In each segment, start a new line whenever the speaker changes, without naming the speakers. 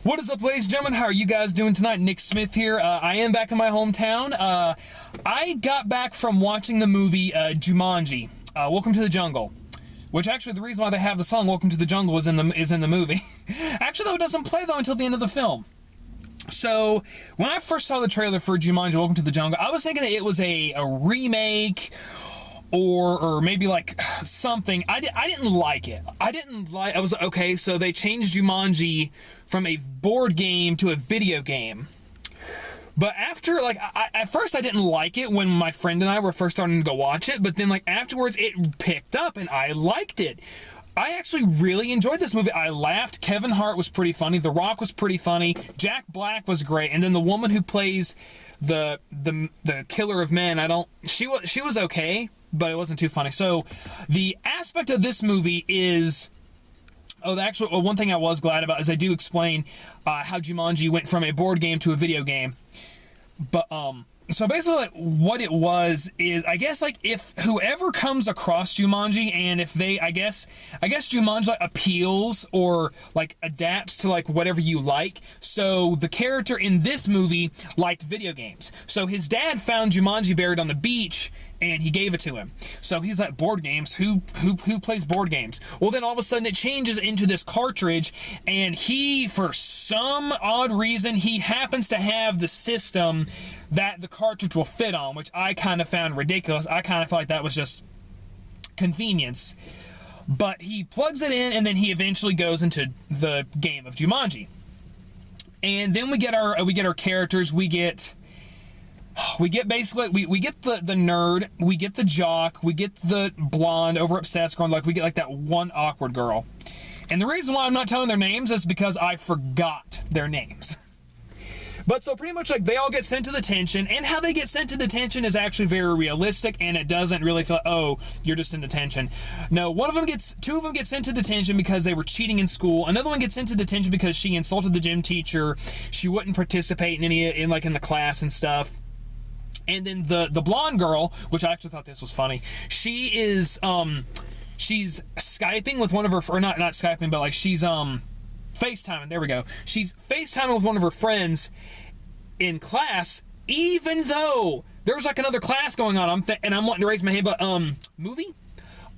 What is up, ladies and gentlemen? How are you guys doing tonight? Nick Smith here. I am back in my hometown. I got back from watching the movie Jumanji, Welcome to the Jungle. Which actually, the reason why they have the song "Welcome to the Jungle" is in the movie. Actually, though, it doesn't play until the end of the film. So when I first saw the trailer for Jumanji: Welcome to the Jungle, I was thinking that it was a remake or maybe like something. I didn't like it. I was like, okay, so they changed Jumanji from a board game to a video game. But after, like, at first I didn't like it when my friend and I were first starting to go watch it, but then, like, afterwards it picked up and I liked it. I actually really enjoyed this movie. I laughed. Kevin Hart was pretty funny. The Rock was pretty funny. Jack Black was great. And then the woman who plays the killer of men, she was okay, but it wasn't too funny. So the aspect of this movie is... Oh, the actual one thing I was glad about is they do explain how Jumanji went from a board game to a video game. But so basically, like, what it was is, I guess, like, if whoever comes across Jumanji and if they, I guess Jumanji, like, appeals or like adapts to like whatever you like. So the character in this movie liked video games. So his dad found Jumanji buried on the beach, and he gave it to him. So he's like, board games? Who plays board games? Well, then all of a sudden it changes into this cartridge, and he, for some odd reason, he happens to have the system that the cartridge will fit on, which I kind of found ridiculous. I kind of felt like that was just convenience. But he plugs it in, and then he eventually goes into the game of Jumanji. And then we get our characters. We get basically, we get the nerd, we get the jock, we get the blonde over obsessed girl, like we get like that one awkward girl. And the reason why I'm not telling their names is because I forgot their names. But so pretty much, like, they all get sent to detention, and how they get sent to detention is actually very realistic, and it doesn't really feel, oh, you're just in detention. No, two of them get sent to detention because they were cheating in school. Another one gets sent to detention because she insulted the gym teacher. She wouldn't participate in the class and stuff. And then the blonde girl, which I actually thought this was funny, she is, she's Skyping with one of her, or not Skyping, but like she's, FaceTiming, there we go. She's FaceTiming with one of her friends in class, even though there's like another class going on, and I'm wanting to raise my hand, but, movie?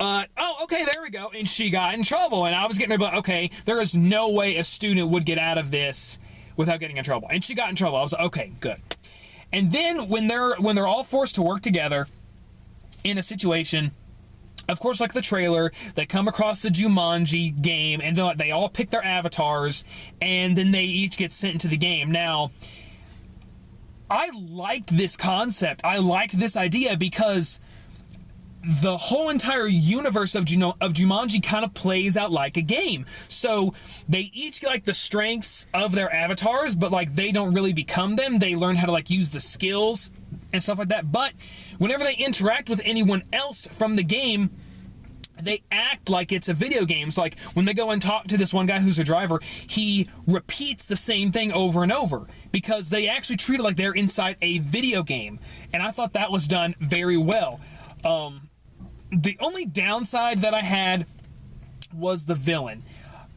Oh, okay, there we go. And she got in trouble, and I was getting her, but okay, there is no way a student would get out of this without getting in trouble. And she got in trouble. I was like, okay, good. And then when they're all forced to work together in a situation, of course, like the trailer, they come across the Jumanji game, and they all pick their avatars, and then they each get sent into the game. Now, I liked this concept. I liked this idea because the whole entire universe of Jumanji kind of plays out like a game. So they each get like the strengths of their avatars, but like they don't really become them. They learn how to like use the skills and stuff like that. But whenever they interact with anyone else from the game, they act like it's a video game. So like when they go and talk to this one guy who's a driver, he repeats the same thing over and over because they actually treat it like they're inside a video game. And I thought that was done very well. The only downside that I had was the villain.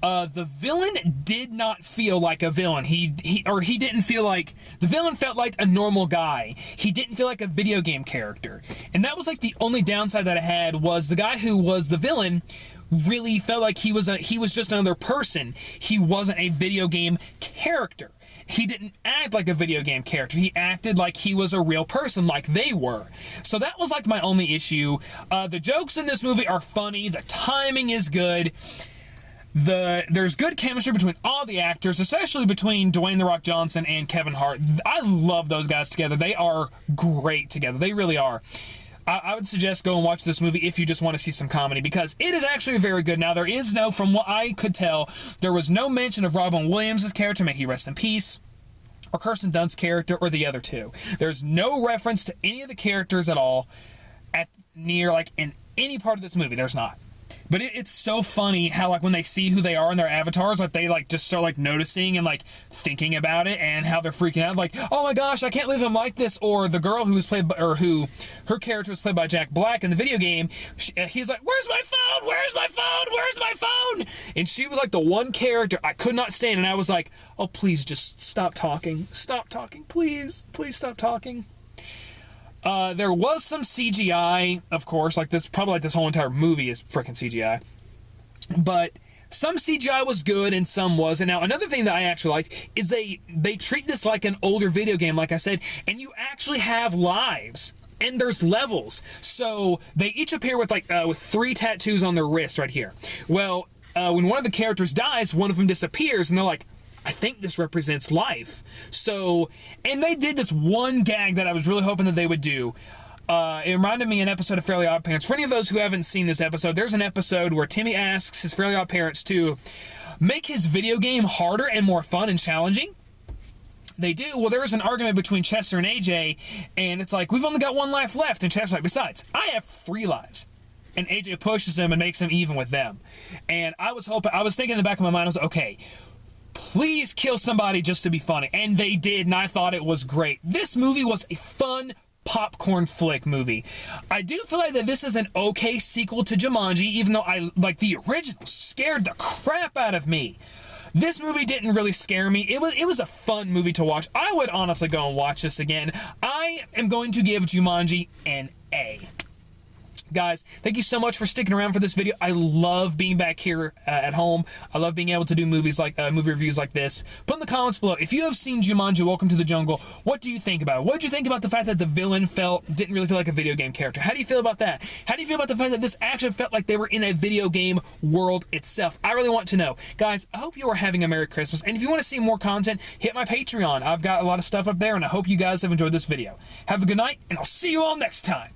The villain did not feel like a villain. He didn't feel like... The villain felt like a normal guy. He didn't feel like a video game character. And that was like the only downside that I had, was the guy who was the villain really felt like he was just another person. He wasn't a video game character. He didn't act like a video game character. He acted like he was a real person, like they were. So that was like my only issue. The jokes in this movie are funny. The timing is good. There's good chemistry between all the actors, especially between Dwayne "The Rock" Johnson and Kevin Hart. I love those guys together. They are great together. They really are. I would suggest go and watch this movie if you just want to see some comedy, because it is actually very good. Now, there is no, from what I could tell, there was no mention of Robin Williams' character, may he rest in peace, or Kirsten Dunst's character, or the other two. There's no reference to any of the characters at all, in any part of this movie. There's not. But it's so funny how, like, when they see who they are in their avatars, like, they, like, just start, like, noticing and, like, thinking about it, and how they're freaking out, like, oh my gosh, I can't believe I'm like this. Or the girl who was played by, or who, her character was played by Jack Black in the video game, he's like, where's my phone? Where's my phone? Where's my phone? And she was, like, the one character I could not stand, and I was like, oh, please just stop talking. Stop talking. Please. Please stop talking. There was some CGI, of course, like this, probably like this whole entire movie is freaking CGI. But some CGI was good and some wasn't. Now, another thing that I actually liked is they treat this like an older video game, like I said, and you actually have lives. And there's levels. So they each appear with like with 3 tattoos on their wrist right here. Well, when one of the characters dies, one of them disappears, and they're like, I think this represents life. So, and they did this one gag that I was really hoping that they would do. It reminded me of an episode of Fairly Odd Parents. For any of those who haven't seen this episode, there's an episode where Timmy asks his Fairly Odd Parents to make his video game harder and more fun and challenging. They do. Well, there was an argument between Chester and AJ, and it's like, we've only got 1 life left. And Chester's like, besides, I have 3 lives. And AJ pushes him and makes him even with them. And I was thinking in the back of my mind, I was like, okay, please kill somebody just to be funny. And they did, and I thought it was great. This movie was a fun popcorn flick movie. I do feel like that this is an okay sequel to Jumanji, even though the original scared the crap out of me. This movie didn't really scare me. It was a fun movie to watch. I would honestly go and watch this again. I am going to give Jumanji an A. Guys, thank you so much for sticking around for this video. I love being back here at home. I love being able to do movie reviews like this. Put in the comments below, if you have seen Jumanji Welcome to the Jungle, what do you think about it? What did you think about the fact that the villain didn't really feel like a video game character? How do you feel about that? How do you feel about the fact that this actually felt like they were in a video game world itself? I really want to know. Guys, I hope you are having a Merry Christmas. And if you want to see more content, hit my Patreon. I've got a lot of stuff up there, and I hope you guys have enjoyed this video. Have a good night, and I'll see you all next time.